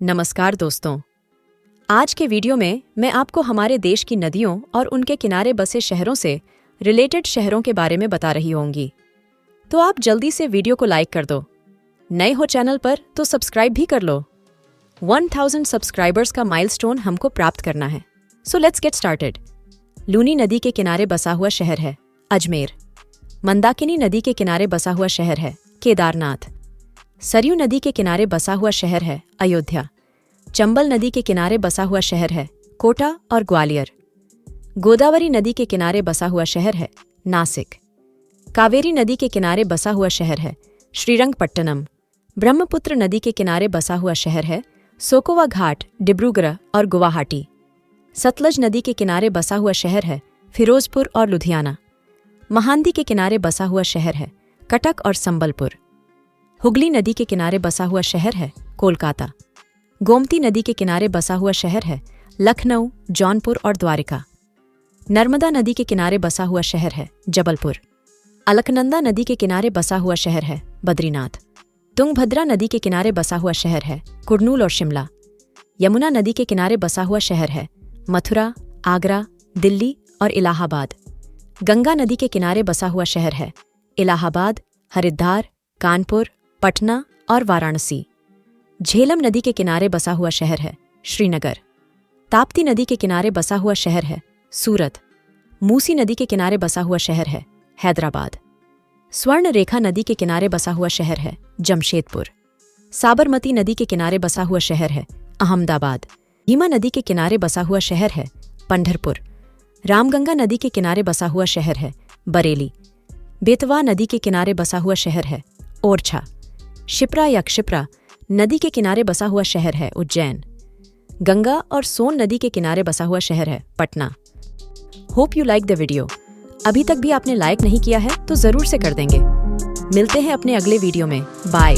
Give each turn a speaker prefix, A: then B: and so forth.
A: नमस्कार दोस्तों, आज के वीडियो में मैं आपको हमारे देश की नदियों और उनके किनारे बसे शहरों से रिलेटेड शहरों के बारे में बता रही होंगी। तो आप जल्दी से वीडियो को लाइक कर दो। नए हो चैनल पर तो सब्सक्राइब भी कर लो। 1000 सब्सक्राइबर्स का माइलस्टोन हमको प्राप्त करना है। So let's get started. Luni नदी के किनारे बसा हुआ शहर है अजमेर। मंदाकिनी नदी के किनारे बसा हुआ शहर है केदारनाथ। सरयू नदी के किनारे बसा हुआ शहर है अयोध्या। चंबल नदी के किनारे बसा हुआ शहर है कोटा और ग्वालियर। गोदावरी नदी के किनारे बसा हुआ शहर है नासिक। कावेरी नदी के किनारे बसा हुआ शहर है श्रीरंगपट्टनम। ब्रह्मपुत्र नदी के किनारे बसा हुआ शहर है सोकोवा घाट, डिब्रूगढ़ और गुवाहाटी। सतलज नदी के किनारे बसा हुआ शहर है फिरोजपुर और लुधियाना। महानदी के किनारे बसा हुआ शहर है कटक और संबलपुर। हुगली नदी के किनारे बसा हुआ शहर है कोलकाता। गोमती नदी के किनारे बसा हुआ शहर है लखनऊ, जौनपुर और द्वारिका। नर्मदा नदी के किनारे बसा हुआ शहर है जबलपुर। अलकनंदा नदी के किनारे बसा हुआ शहर है बद्रीनाथ। तुंगभद्रा नदी के किनारे बसा हुआ शहर है कुर्नूल और शिमला। यमुना नदी के किनारे बसा हुआ शहर है मथुरा, आगरा, दिल्ली और इलाहाबाद। गंगा नदी के किनारे बसा हुआ शहर है इलाहाबाद, हरिद्वार, कानपुर, पटना और वाराणसी। झेलम नदी के किनारे बसा हुआ शहर है श्रीनगर। ताप्ती नदी के किनारे बसा हुआ शहर है सूरत। मूसी नदी के किनारे बसा हुआ शहर है हैदराबाद। स्वर्ण रेखा नदी के किनारे बसा हुआ शहर है जमशेदपुर। साबरमती नदी के किनारे बसा हुआ शहर है अहमदाबाद। भीमा नदी के किनारे बसा हुआ शहर है पंढरपुर। रामगंगा नदी के किनारे बसा हुआ शहर है बरेली। बेतवा नदी के किनारे बसा हुआ शहर है ओरछा। शिप्रा या क्षिप्रा नदी के किनारे बसा हुआ शहर है उज्जैन। गंगा और सोन नदी के किनारे बसा हुआ शहर है Patna. Hope you like the video. अभी तक भी आपने लाइक नहीं किया है तो जरूर से कर देंगे। मिलते हैं अपने अगले वीडियो में। बाय।